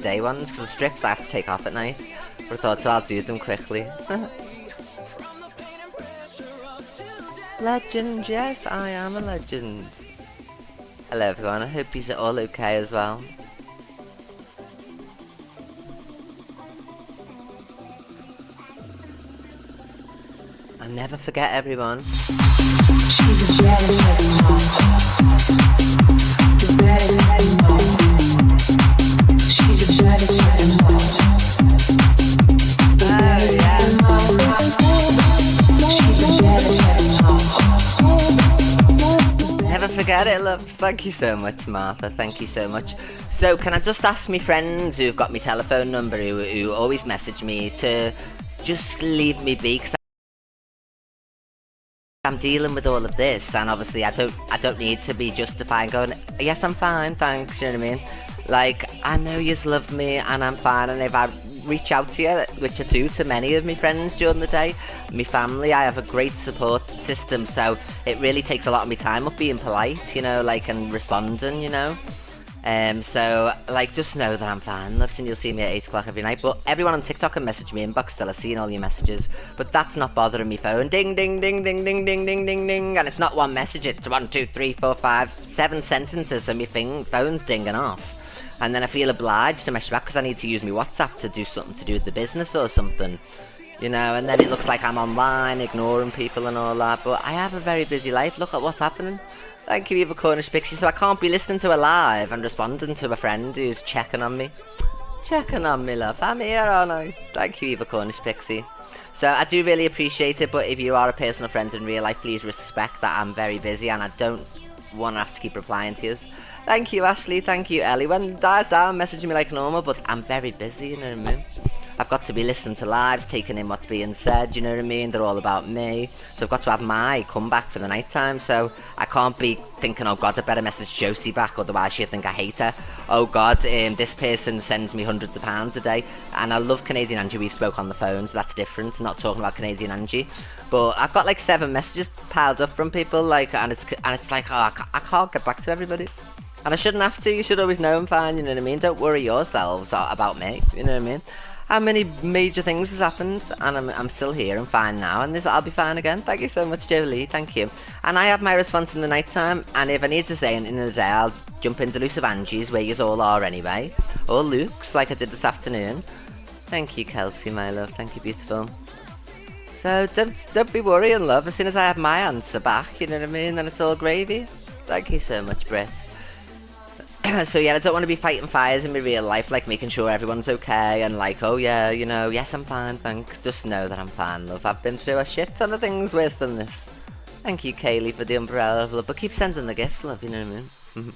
day ones, because the strips I have to take off at night. But I thought, so I'll do them quickly. Legend, yes, I am a legend. Hello everyone, I hope you're all okay as well. I'll never forget everyone. She's a jealous little mom. The baddest little mom. She's a jealous little mom. The baddest little mom. She's a jealous little mom. Never forget it, loves. Thank you so much, Martha. Thank you so much. So, can I just ask my friends who've got my telephone number, who always message me, to just leave me be? 'Cause I'm dealing with all of this, and obviously I don't need to be justifying going, yes, I'm fine, thanks, you know what I mean? Like, I know yous love me and I'm fine, and if I reach out to you, which I do to many of my friends during the day, my family, I have a great support system, so it really takes a lot of my time up being polite, you know, like, and responding, you know? So, like, just know that I'm fine, loves, and you'll see me at 8 o'clock every night. But everyone on TikTok can message me inbox still. I've seen all your messages, but that's not bothering me phone. Ding, ding, ding, ding, ding, ding, ding, ding, ding. And it's not one message, it's 1, 2, 3, 4, 5, 7 sentences, so my phone's dinging off. And then I feel obliged to message back because I need to use my WhatsApp to do something to do with the business or something. You know, and then it looks like I'm online, ignoring people and all that. But I have a very busy life. Look at what's happening. Thank you, Eva Cornish Pixie. So I can't be listening to her live and responding to a friend who's checking on me. Checking on me, love. I'm here, aren't I? Thank you, Eva Cornish Pixie. So I do really appreciate it, but if you are a personal friend in real life, please respect that I'm very busy and I don't want to have to keep replying to you. Thank you, Ashley. Thank you, Ellie. When it dies down, messaging me like normal, but I'm very busy, you know what I mean? I've got to be listening to lives, taking in what's being said, you know what I mean? They're all about me. So I've got to have my comeback for the night time. So I can't be thinking, oh God, I better message Josie back, otherwise she'll think I hate her. Oh God, this person sends me hundreds of pounds a day. And I love Canadian Angie, we spoke on the phone, so that's different. I'm not talking about Canadian Angie. But I've got like 7 messages piled up from people, like, and it's like, oh, I can't get back to everybody. And I shouldn't have to. You should always know I'm fine, you know what I mean? Don't worry yourselves about me, you know what I mean? How many major things has happened, and I'm still here and fine now, and I'll be fine again. Thank you so much, Jolie, thank you. And I have my response in the night time, and if I need to say anything in the day, I'll jump into Elusive Angie's, where yous all are anyway, or Luke's, like I did this afternoon. Thank you, Kelsey, my love, thank you, beautiful. So don't be worrying, love, as soon as I have my answer back, you know what I mean, then it's all gravy. Thank you so much, Britt. So yeah, I don't want to be fighting fires in my real life, like making sure everyone's okay and like, oh yeah, you know, yes, I'm fine, thanks. Just know that I'm fine, love. I've been through a shit ton of things worse than this. Thank you, Kaylee, for the umbrella, love. But keep sending the gifts, love, you know what I mean?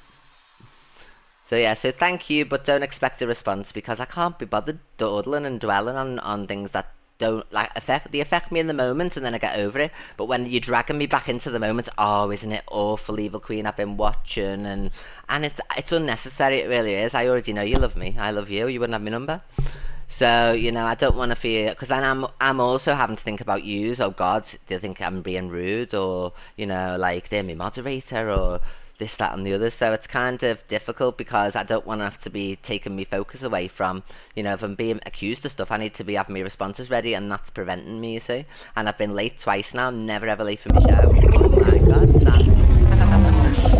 So yeah, so thank you, but don't expect a response because I can't be bothered dawdling and dwelling on things that don't like affect me in the moment, and then I get over it. But when you're dragging me back into the moment, oh, isn't it awful, Evil Queen? I've been watching, and it's unnecessary. It really is. I already know you love me. I love you. You wouldn't have my number. So you know, I don't want to feel, because then I'm also having to think about yous. Oh God, they think I'm being rude, or you know, like they're my moderator, or this, that and the other. So it's kind of difficult because I don't want to have to be taking me focus away from, you know, if I'm being accused of stuff, I need to be having my responses ready, and that's preventing me, you see. And I've been late twice now. I'm never ever late for my show. Oh my God, Zach.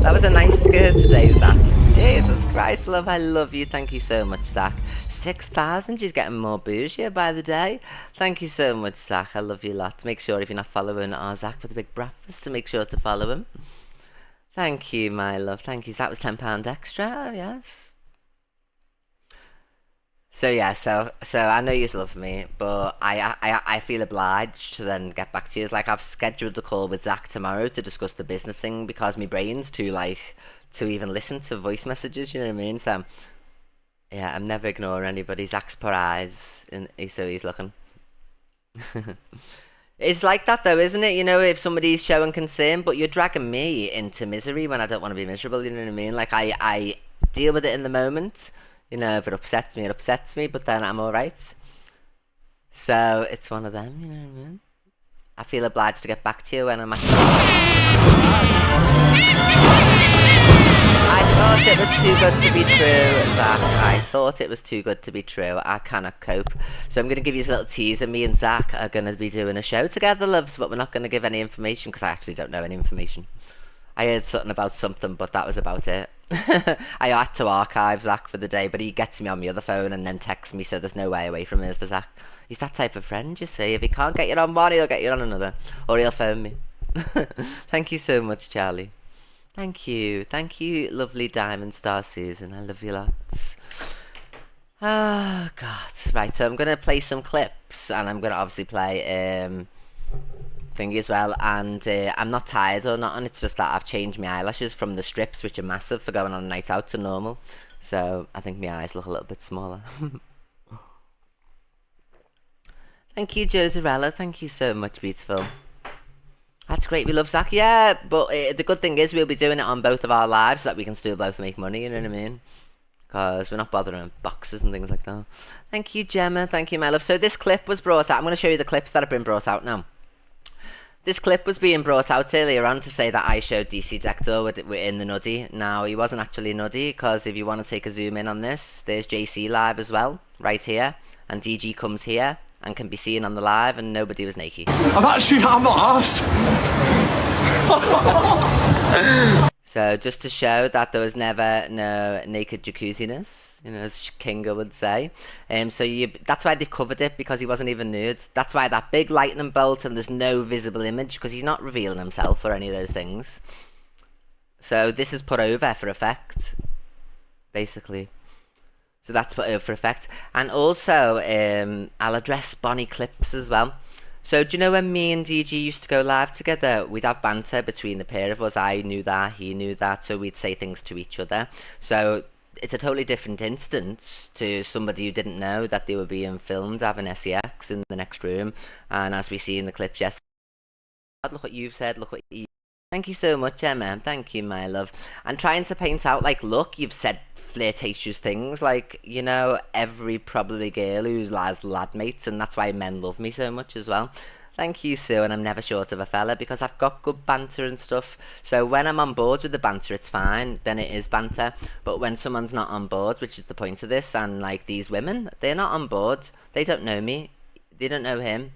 That was a nice skirt today, Zach. Jesus Christ, love, I love you. Thank you so much, Zach. 6,000, she's getting more bougie by the day. Thank you so much, Zach. I love you a lot. Make sure if you're not following our Zach with a big breakfast, to make sure to follow him. Thank you, my love. Thank you. So that was £10 extra, yes. So yeah, so I know you love me, but I feel obliged to then get back to you. It's like I've scheduled a call with Zach tomorrow to discuss the business thing because my brain's too like to even listen to voice messages. You know what I mean? So yeah, I'm never ignoring anybody. Zach's poor eyes, and so he's looking. It's like that though, isn't it? You know, if somebody's showing concern, but you're dragging me into misery when I don't want to be miserable, you know what I mean? Like, I deal with it in the moment. You know, if it upsets me, it upsets me, but then I'm alright. So, it's one of them, you know what I mean? I feel obliged to get back to you when I'm actually... I thought it was too good to be true, Zach. I thought it was too good to be true. I cannot cope. So I'm going to give you a little teaser. Me and Zach are going to be doing a show together, loves, but we're not going to give any information because I actually don't know any information. I heard something about something, but that was about it. I had to archive Zach for the day, but he gets me on my other phone and then texts me, so there's no way away from him, is there, Zach? He's that type of friend, you see. If he can't get you on one, he'll get you on another. Or he'll phone me. Thank you so much, Charlie. Thank you, lovely Diamond Star Susan. I love you lots. Oh God! Right, so I'm gonna play some clips, and I'm gonna obviously play thingy as well. And I'm not tired or not, and it's just that I've changed my eyelashes from the strips, which are massive for going on a night out, to normal. So I think my eyes look a little bit smaller. Thank you, Joserella. Thank you so much, beautiful. That's great, we love Zach, yeah, but the good thing is we'll be doing it on both of our lives so that we can still both make money, you know what I mean? Because we're not bothering with boxes and things like that. Thank you, Gemma, thank you, my love. So this clip was brought out, I'm going to show you the clips that have been brought out now. This clip was being brought out earlier on to say that I showed DC Dector in the nuddy. Now, he wasn't actually nuddy, because if you want to take a zoom in on this, there's JC live as well, right here, and DG comes here and can be seen on the live, and nobody was naked. I'm not asked. So just to show that there was never no naked jacuzziness, you know, as Kinga would say. So that's why they've covered it, because he wasn't even nude. That's why that big lightning bolt and there's no visible image, because he's not revealing himself or any of those things. So this is put over for effect, basically. So that's put over for effect. And also, I'll address Bonnie clips as well. So do you know when me and DG used to go live together, we'd have banter between the pair of us. I knew that, he knew that, so we'd say things to each other. So it's a totally different instance to somebody who didn't know that they were being filmed having sex in the next room. And as we see in the clips, yes, look what you've said, look what you... Thank you so much, Emma. Thank you, my love. And trying to paint out, like, look, you've said flirtatious things, like, you know, every probably girl who has lad mates, and that's why men love me so much as well. Thank you, Sue, and I'm never short of a fella because I've got good banter and stuff. So when I'm on board with the banter, it's fine, then it is banter. But when someone's not on board, which is the point of this, and like these women, they're not on board, they don't know me, they don't know him.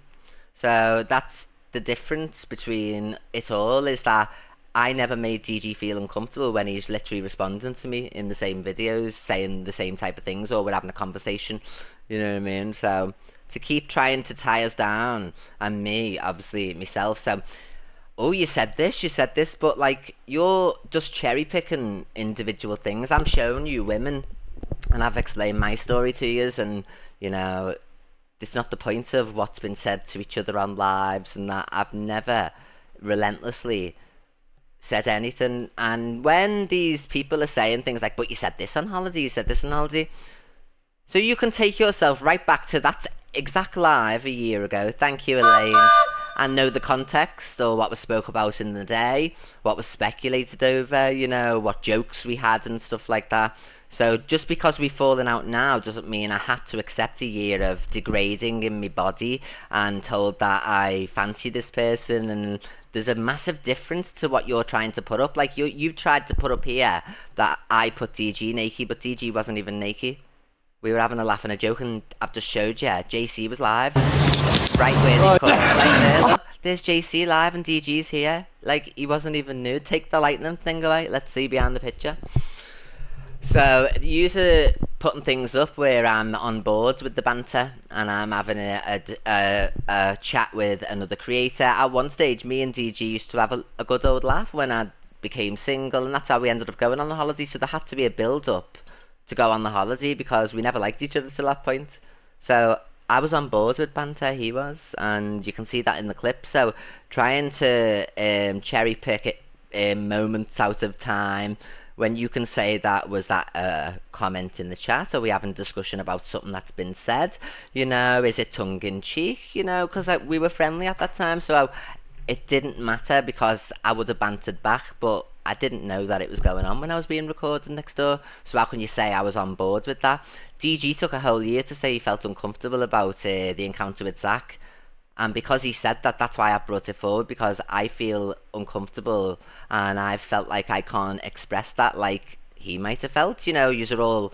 So that's the difference between it all, is that I never made DG feel uncomfortable when he's literally responding to me in the same videos, saying the same type of things, or we're having a conversation, you know what I mean? So to keep trying to tie us down, and me, obviously, myself, so, oh, you said this, but like, you're just cherry picking individual things. I'm showing you women, and I've explained my story to you, and, you know, it's not the point of what's been said to each other on lives, and that I've never relentlessly said anything. And when these people are saying things like, but you said this on holiday, you said this on holiday, so you can take yourself right back to that exact live a year ago, thank you, Elaine, and know the context, or what was spoke about in the day, what was speculated over, you know, what jokes we had and stuff like that. So just because we've fallen out now doesn't mean I had to accept a year of degrading in my body and told that I fancy this person. And there's a massive difference to what you're trying to put up. Like, you've tried to put up here that I put DG naked, but DG wasn't even naked. We were having a laugh and a joke, and I've just showed you, JC was live. Right where they come, right there, look. There's JC live and DG's here. Like, he wasn't even nude. Take the lightning thing away. Let's see behind the picture. So, you're putting things up where I'm on board with the banter, and I'm having a chat with another creator. At one stage, me and DG used to have a good old laugh when I became single, and that's how we ended up going on the holiday. So there had to be a build-up to go on the holiday, because we never liked each other till that point. So I was on board with banter, he was, and you can see that in the clip. So trying to cherry pick moments out of time when you can say that was that a comment in the chat, or we having a discussion about something that's been said, you know, is it tongue-in-cheek, you know, because we were friendly at that time, so it didn't matter, because I would have bantered back, but I didn't know that it was going on when I was being recorded next door, so how can you say I was on board with that? DG took a whole year to say he felt uncomfortable about the encounter with Zach, and because he said that, that's why I brought it forward, because I feel uncomfortable and I felt like I can't express that like he might have felt. You know, you're all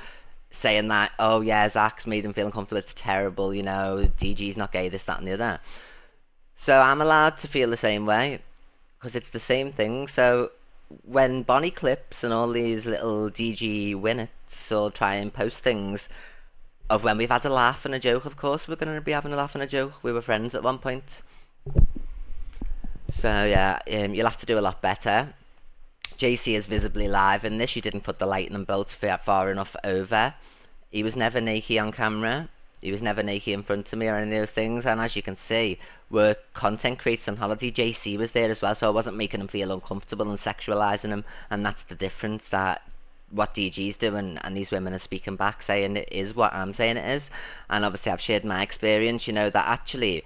saying that, oh yeah, Zach's made him feel uncomfortable, it's terrible, you know, DG's not gay, this, that and the other. So I'm allowed to feel the same way, because it's the same thing. So when Bonnie Clips and all these little DG winnets all try and post things of when we've had a laugh and a joke, of course we're going to be having a laugh and a joke. We were friends at one point. So yeah, you'll have to do a lot better. JC is visibly live in this. You didn't put the lightning bolt far enough over. He was never naked on camera. He was never naked in front of me or any of those things. And as you can see, we're content creators on holiday. JC was there as well, so I wasn't making him feel uncomfortable and sexualising him. And that's the difference, that what DG's doing and these women are speaking back, saying it is what I'm saying it is. And obviously I've shared my experience, you know, that actually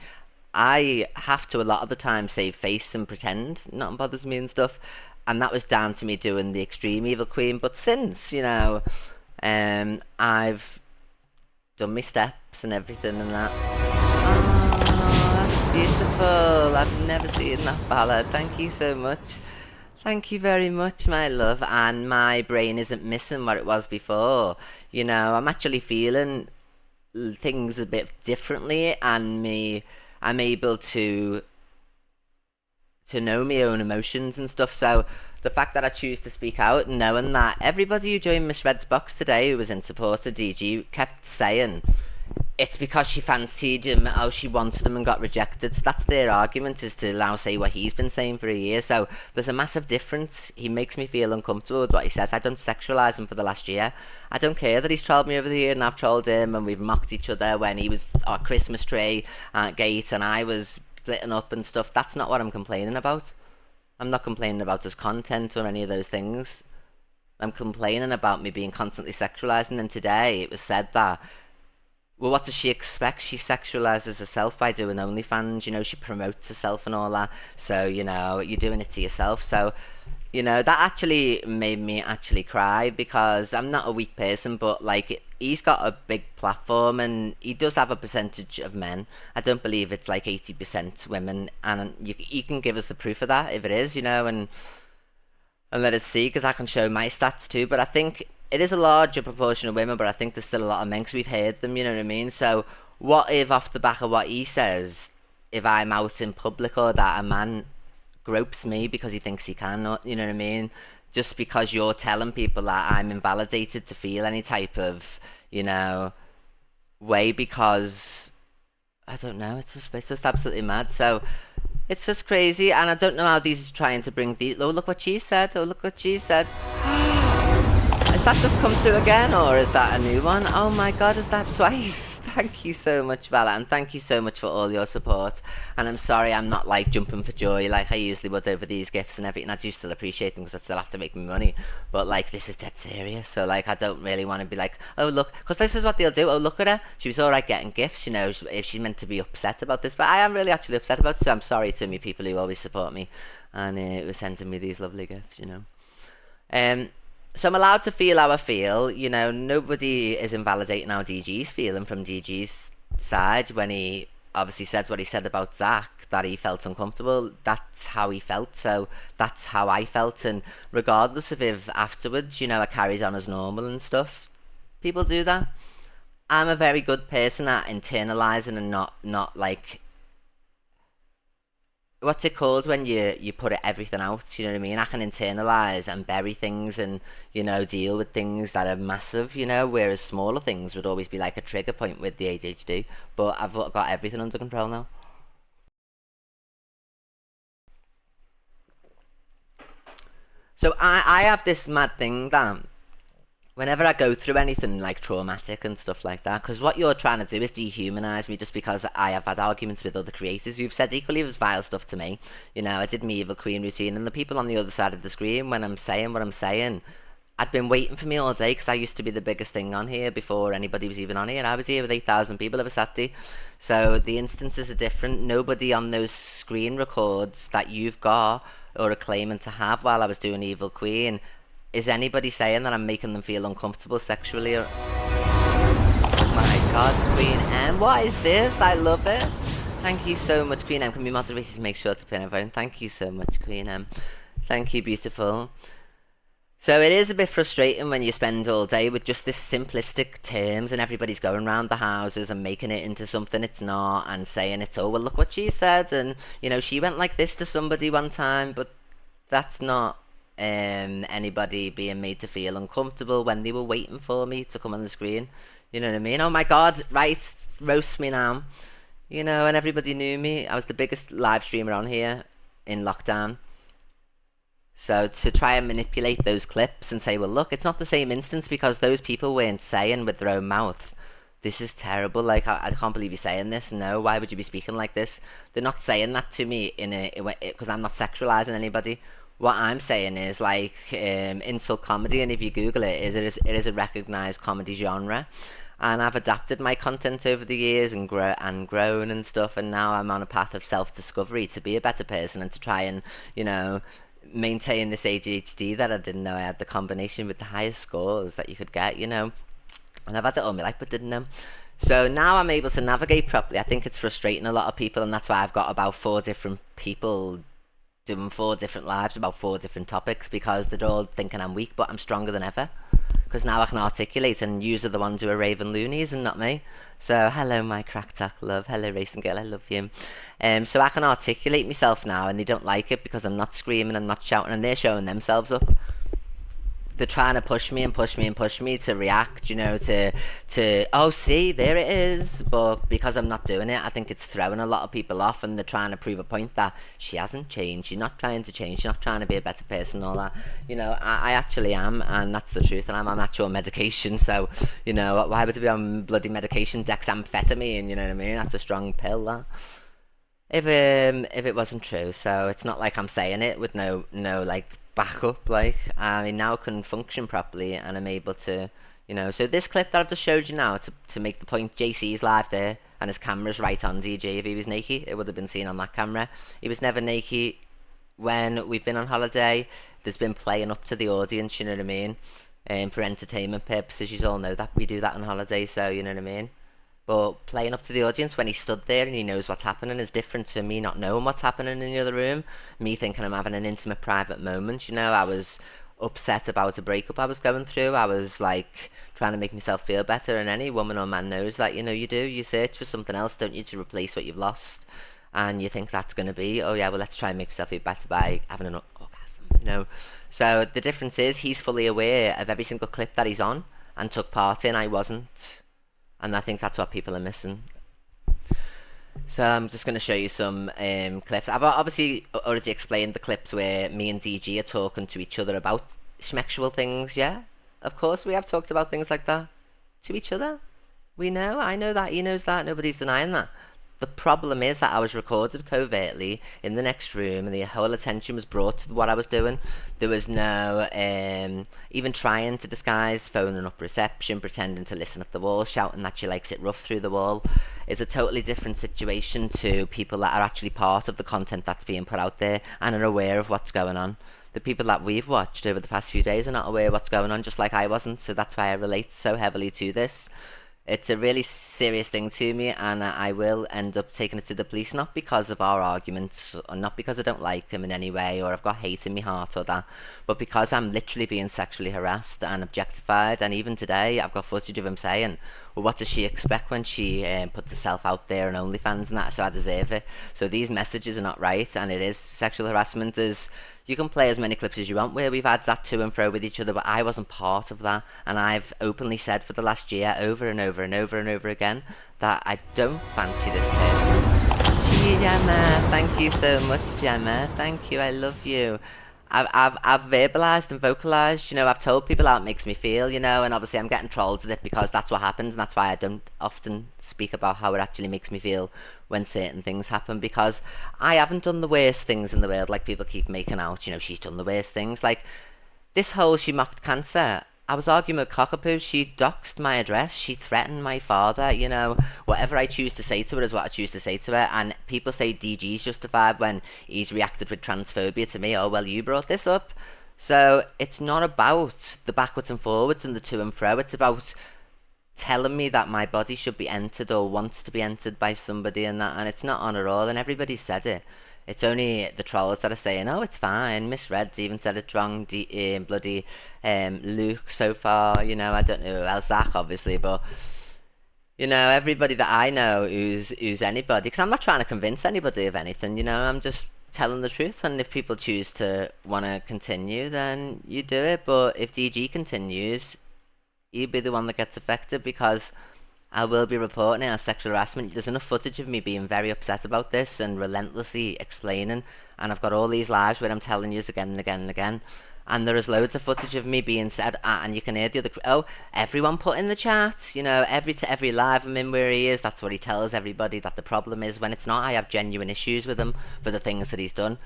I have to a lot of the time save face and pretend nothing bothers me and stuff. And that was down to me doing the extreme evil queen. But since, you know, I've done my steps and everything and that. Oh, that's beautiful. I've never seen that ballad. Thank you so much. Thank you very much, my love. And my brain isn't missing what it was before. You know, I'm actually feeling things a bit differently, and I'm able to know my own emotions and stuff. So the fact that I choose to speak out, knowing that everybody who joined Miss Red's box today who was in support of DG kept saying it's because she fancied him, oh, she wanted him and got rejected. So that's their argument, is to now say what he's been saying for a year. So there's a massive difference. He makes me feel uncomfortable with what he says. I don't sexualise him for the last year. I don't care that he's trolled me over the year and I've trolled him, and we've mocked each other when he was our Christmas tree gate and I was splitting up and stuff. That's not what I'm complaining about. I'm not complaining about his content or any of those things. I'm complaining about me being constantly sexualised. And then today it was said that, well, what does she expect? She sexualises herself by doing OnlyFans, you know, she promotes herself and all that. So, you know, you're doing it to yourself. So, you know, that actually made me actually cry, because I'm not a weak person, but like, he's got a big platform and he does have a percentage of men. I don't believe it's like 80% women, and you can give us the proof of that if it is, you know, and let us see, because I can show my stats too. But I think it is a larger proportion of women, but I think there's still a lot of men, because we've heard them, you know what I mean? So what if, off the back of what he says, if I'm out in public or that a man gropes me because he thinks he can, or, you know what I mean? Just because you're telling people that I'm invalidated to feel any type of, you know, way, because I don't know, it's just absolutely mad. So it's just crazy, and I don't know how these are trying to bring the, oh, look what she said, oh, look what she said. Has that just come through again, or is that a new one? Oh my god, is that twice? Thank you so much, Bella, and thank you so much for all your support. And I'm sorry I'm not like jumping for joy like I usually would over these gifts and everything. I do still appreciate them, because I still have to make me money. But like, this is dead serious, so like, I don't really want to be like, oh look, because this is what they'll do. Oh, look at her, she was alright getting gifts, you know, if she's meant to be upset about this. But I am really actually upset about it, so I'm sorry to me people who always support me and were sending me these lovely gifts, you know. So I'm allowed to feel how I feel, you know. Nobody is invalidating how DG's feeling from DG's side when he obviously said what he said about Zach, that he felt uncomfortable. That's how he felt, so that's how I felt. And regardless of if afterwards, you know, I carried on as normal and stuff, people do that. I'm a very good person at internalising and not like, what's it called when you put everything out, you know what I mean? I can internalise and bury things and, you know, deal with things that are massive, you know, whereas smaller things would always be like a trigger point with the ADHD. But I've got everything under control now. So I have this mad thing that whenever I go through anything like traumatic and stuff like that, because what you're trying to do is dehumanise me just because I have had arguments with other creators who've said equally as vile stuff to me. You know, I did my Evil Queen routine, and the people on the other side of the screen, when I'm saying what I'm saying, I'd been waiting for me all day, because I used to be the biggest thing on here before anybody was even on here. I was here with 8,000 people every Saturday. So the instances are different. Nobody on those screen records that you've got or are claiming to have while I was doing Evil Queen, is anybody saying that I'm making them feel uncomfortable sexually? Or... oh my god, Queen M, what is this? I love it. Thank you so much, Queen M. Can be moderated to make sure to pin everything. Thank you so much, Queen M. Thank you, beautiful. So it is a bit frustrating when you spend all day with just this simplistic terms and everybody's going around the houses and making it into something it's not and saying it's, oh, well, look what she said. And, she went like this to somebody one time, but that's not anybody being made to feel uncomfortable when they were waiting for me to come on the screen. You know what I mean? Oh my God, right, roast me now. And everybody knew me. I was the biggest live streamer on here in lockdown. So to try and manipulate those clips and say, well, look, it's not the same instance because those people weren't saying with their own mouth, this is terrible, like, I can't believe you're saying this. No, why would you be speaking like this? They're not saying that to me because I'm not sexualizing anybody. What I'm saying is, like, insult comedy, and if you Google it, it is a recognized comedy genre. And I've adapted my content over the years and grown and stuff, and now I'm on a path of self-discovery to be a better person and to try and, maintain this ADHD that I didn't know I had, the combination with the highest scores that you could get, and I've had it all my life but didn't know. So now I'm able to navigate properly. I think it's frustrating a lot of people, and that's why I've got about 4 different people doing 4 different lives about 4 different topics, because they're all thinking I'm weak, but I'm stronger than ever. Because now I can articulate, and you are the ones who are raving loonies and not me. So hello, my crack talk love. Hello, racing girl. I love you. So I can articulate myself now, and they don't like it because I'm not screaming, I'm not shouting, and they're showing themselves up. They're trying to push me and push me and push me to react, to oh, see, there it is. But because I'm not doing it, I think it's throwing a lot of people off, and they're trying to prove a point that she hasn't changed. She's not trying to change. She's not trying to be a better person, all that. I actually am, and that's the truth, and I'm on actual medication. So, why would I be on bloody medication? Dexamphetamine, you know what I mean? That's a strong pill, that. If it wasn't true. So it's not like I'm saying it with no like back up. Like, I now can function properly, and I'm able to, so this clip that I've just showed you now, to make the point, JC's live there and his camera's right on DJ. If he was naked, it would have been seen on that camera. He was never naked when we've been on holiday. There's been playing up to the audience, you know what I mean, for entertainment purposes. You all know that we do that on holiday, so you know what I mean. But playing up to the audience when he stood there and he knows what's happening is different to me not knowing what's happening in the other room. Me thinking I'm having an intimate, private moment. I was upset about a breakup I was going through. I was like trying to make myself feel better, and any woman or man knows that, you do. You search for something else, don't you, to replace what you've lost. And you think that's going to be, oh yeah, well, let's try and make myself feel better by having an orgasm, So the difference is he's fully aware of every single clip that he's on and took part in. I wasn't. And I think that's what people are missing. So I'm just going to show you some clips. I've obviously already explained the clips where me and DG are talking to each other about schmexual things, yeah? Of course we have talked about things like that. To each other. We know, I know that, he knows that, nobody's denying that. The problem is that I was recorded covertly in the next room, and the whole attention was brought to what I was doing. There was no even trying to disguise, phoning up reception, pretending to listen at the wall, shouting that she likes it rough through the wall. Is a totally different situation to people that are actually part of the content that's being put out there and are aware of what's going on. The people that we've watched over the past few days are not aware of what's going on, just like I wasn't, so that's why I relate so heavily to this. It's a really serious thing to me, and I will end up taking it to the police, not because of our arguments, or not because I don't like him in any way, or I've got hate in my heart or that, but because I'm literally being sexually harassed and objectified. And even today, I've got footage of him saying, well, what does she expect when she puts herself out there on OnlyFans and that, so I deserve it. So these messages are not right, and it is sexual harassment. You can play as many clips as you want where we've had that to and fro with each other, but I wasn't part of that, and I've openly said for the last year over and over and over and over again that I don't fancy this person. Gemma, thank you so much, Gemma. Thank you, I love you. I've verbalised and vocalised, I've told people how it makes me feel, and obviously I'm getting trolled with it because that's what happens, and that's why I don't often speak about how it actually makes me feel when certain things happen, because I haven't done the worst things in the world like people keep making out, she's done the worst things. Like, this whole she mocked cancer, I was arguing with Cockapoo, she doxed my address, she threatened my father, whatever I choose to say to her is what I choose to say to her, and people say DG's justified when he's reacted with transphobia to me. Oh, well, you brought this up. So it's not about the backwards and forwards and the to and fro, it's about telling me that my body should be entered or wants to be entered by somebody and that, and it's not on at all, and everybody said it. It's only the trolls that are saying, "Oh, it's fine." Miss Red's even said it's wrong. Bloody Luke so far. You know, I don't know who else, Zach, obviously, but you know, everybody that I know who's anybody, because I'm not trying to convince anybody of anything. You know, I'm just telling the truth, and if people choose to want to continue, then you do it. But if DG continues, you'll be the one that gets affected, because I will be reporting it as sexual harassment. There's enough footage of me being very upset about this and relentlessly explaining, and I've got all these lives where I'm telling you again and again and again. And there is loads of footage of me being said, and you can hear the other. Oh, everyone put in the chat. You know, every live I'm in where he is, that's what he tells everybody that the problem is. When it's not, I have genuine issues with him for the things that he's done.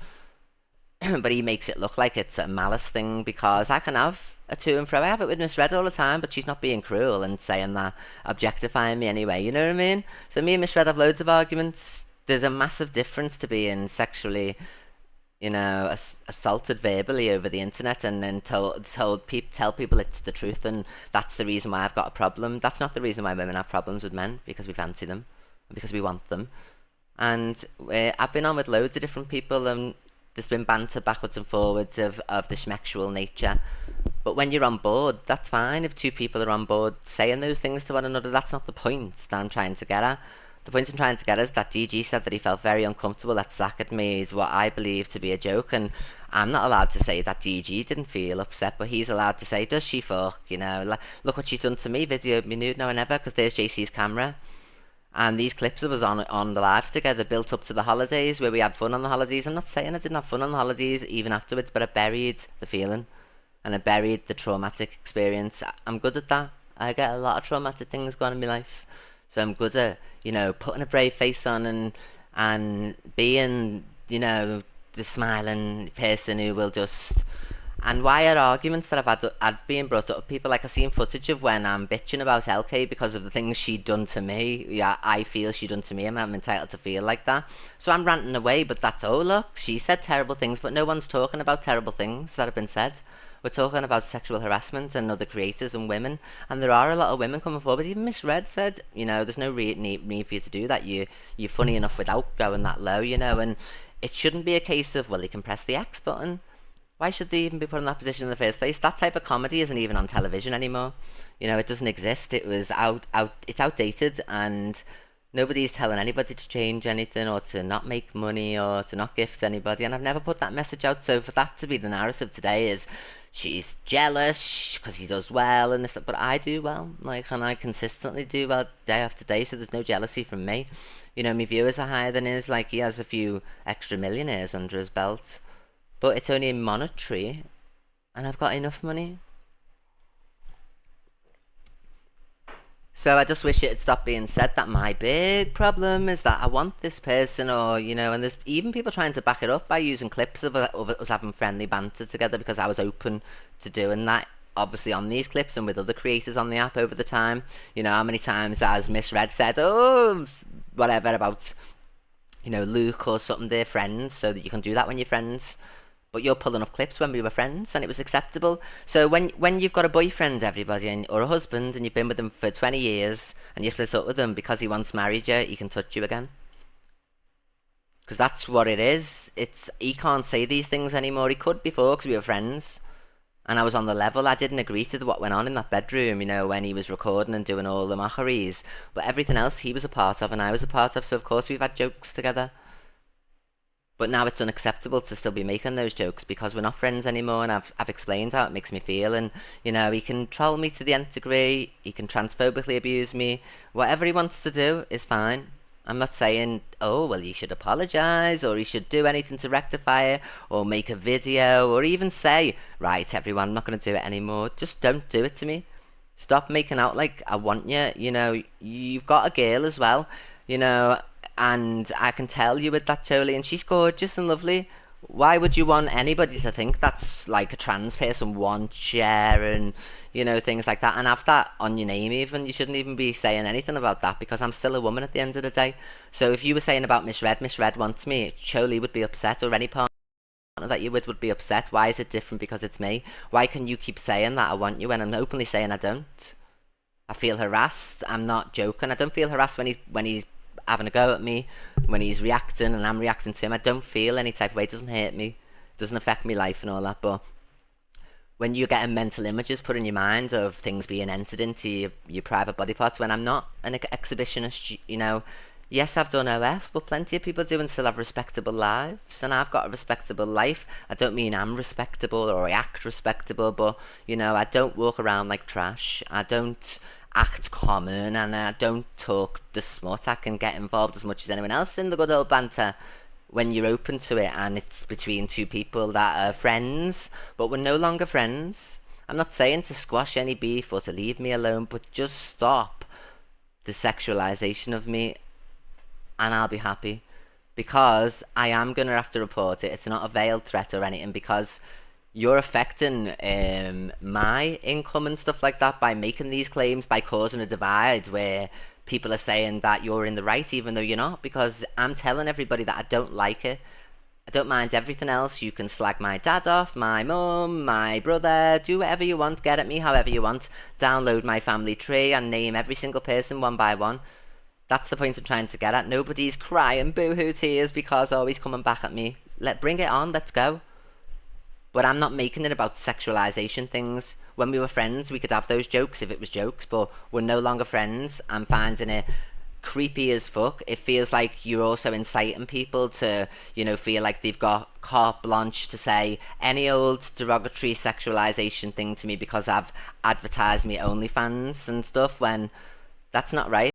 But he makes it look like it's a malice thing, because I can have a to and fro. I have it with Miss Red all the time, but she's not being cruel and saying that, objectifying me anyway. You know what I mean? So me and Miss Red have loads of arguments. There's a massive difference to being sexually, you know, assaulted verbally over the internet and then tell people it's the truth, and that's the reason why I've got a problem. That's not the reason why women have problems with men, because we fancy them, and because we want them. And I've been on with loads of different people, and there's been banter backwards and forwards of the schmexual nature. But when you're on board, that's fine. If two people are on board saying those things to one another, that's not the point that I'm trying to get at. The point I'm trying to get is that DG said that he felt very uncomfortable that Zach had made what I believe to be a joke, and I'm not allowed to say that DG didn't feel upset, but he's allowed to say, does she fuck, you know, like, look what she's done to me, videoed me nude, no I never, because there's JC's camera. And these clips of us on the lives together built up to the holidays, where we had fun on the holidays. I'm not saying I didn't have fun on the holidays even afterwards, but I buried the feeling, and I buried the traumatic experience. I'm good at that. I get a lot of traumatic things going on in my life. So I'm good at, you know, putting a brave face on and being, you know, the smiling person who will just. And why are arguments that I've had being brought up? People, like, I've seen footage of when I'm bitching about LK because of the things she'd done to me. Yeah, I feel she'd done to me, and I'm entitled to feel like that. So I'm ranting away, but that's, oh look, she said terrible things, but no one's talking about terrible things that have been said. We're talking about sexual harassment and other creators and women, and there are a lot of women coming forward. Even Miss Red said, you know, there's no need for you to do that. You're funny enough without going that low, you know, and it shouldn't be a case of, well, you can press the X button. Why should they even be put in that position in the first place? That type of comedy isn't even on television anymore. You know, it doesn't exist. It was it's outdated, and nobody's telling anybody to change anything or to not make money or to not gift anybody, and I've never put that message out. So for that to be the narrative today is she's jealous because he does well and this, but I do well, like, and I consistently do well day after day, so there's no jealousy from me. You know, my viewers are higher than his, like, he has a few extra millionaires under his belt, but it's only monetary, and I've got enough money. So I just wish it had stopped being said that my big problem is that I want this person, or, you know, and there's even people trying to back it up by using clips of us having friendly banter together, because I was open to doing that, obviously, on these clips and with other creators on the app over the time. You know, how many times has Miss Red said, oh, whatever about, you know, Luke or something, they're friends, so that you can do that when you're friends. But you're pulling up clips when we were friends, and it was acceptable. So when you've got a boyfriend, everybody, or a husband, and you've been with them for 20 years, and you split up with him because he once married you, he can touch you again. Because that's what it is. He can't say these things anymore. He could before, because we were friends, and I was on the level. I didn't agree to what went on in that bedroom, you know, when he was recording and doing all the mockeries. But everything else he was a part of, and I was a part of, so of course we've had jokes together. But now it's unacceptable to still be making those jokes, because we're not friends anymore, and I've explained how it makes me feel. And, you know, he can troll me to the nth degree, he can transphobically abuse me, whatever he wants to do is fine. I'm not saying, oh, well, he should apologise, or he should do anything to rectify it, or make a video, or even say, right, everyone, I'm not going to do it anymore. Just don't do it to me. Stop making out like I want you. You know, you've got a girl as well, you know, and I can tell you with that Jolie, and she's gorgeous and lovely. Why would you want anybody to think that's like a trans person wants you, and, you know, things like that, and have that on your name even? You shouldn't even be saying anything about that, because I'm still a woman at the end of the day. So if you were saying about Miss Red wants me, Jolie would be upset, or any partner that you're with would be upset. Why is it different because it's me? Why can you keep saying that I want you when I'm openly saying I don't? I feel harassed. I'm not joking. I don't feel harassed when he's having a go at me, when he's reacting and I'm reacting to him, I don't feel any type of way. It doesn't hurt me. It doesn't affect my life and all that. But when you're getting mental images put in your mind of things being entered into your private body parts, when I'm not an exhibitionist, you know, yes, I've done OF, but plenty of people do and still have respectable lives, and I've got a respectable life. I don't mean I'm respectable or I act respectable, but, you know, I don't walk around like trash. I don't act common, and I don't talk the smut. I can get involved as much as anyone else in the good old banter when you're open to it, and it's between two people that are friends, but we're no longer friends. I'm not saying to squash any beef or to leave me alone, but just stop the sexualization of me, and I'll be happy. Because I am going to have to report it. It's not a veiled threat or anything, because you're affecting my income and stuff like that by making these claims, by causing a divide where people are saying that you're in the right even though you're not, because I'm telling everybody that I don't like it. I don't mind everything else. You can slag my dad off, my mum, my brother, do whatever you want, get at me however you want, download my family tree and name every single person one by one. That's the point I'm trying to get at. Nobody's crying boo-hoo tears because he's coming back at me. Bring it on, let's go. But I'm not making it about sexualization things. When we were friends, we could have those jokes if it was jokes, but we're no longer friends. I'm finding it creepy as fuck. It feels like you're also inciting people to, you know, feel like they've got carte blanche to say any old derogatory sexualization thing to me because I've advertised me OnlyFans and stuff, when that's not right.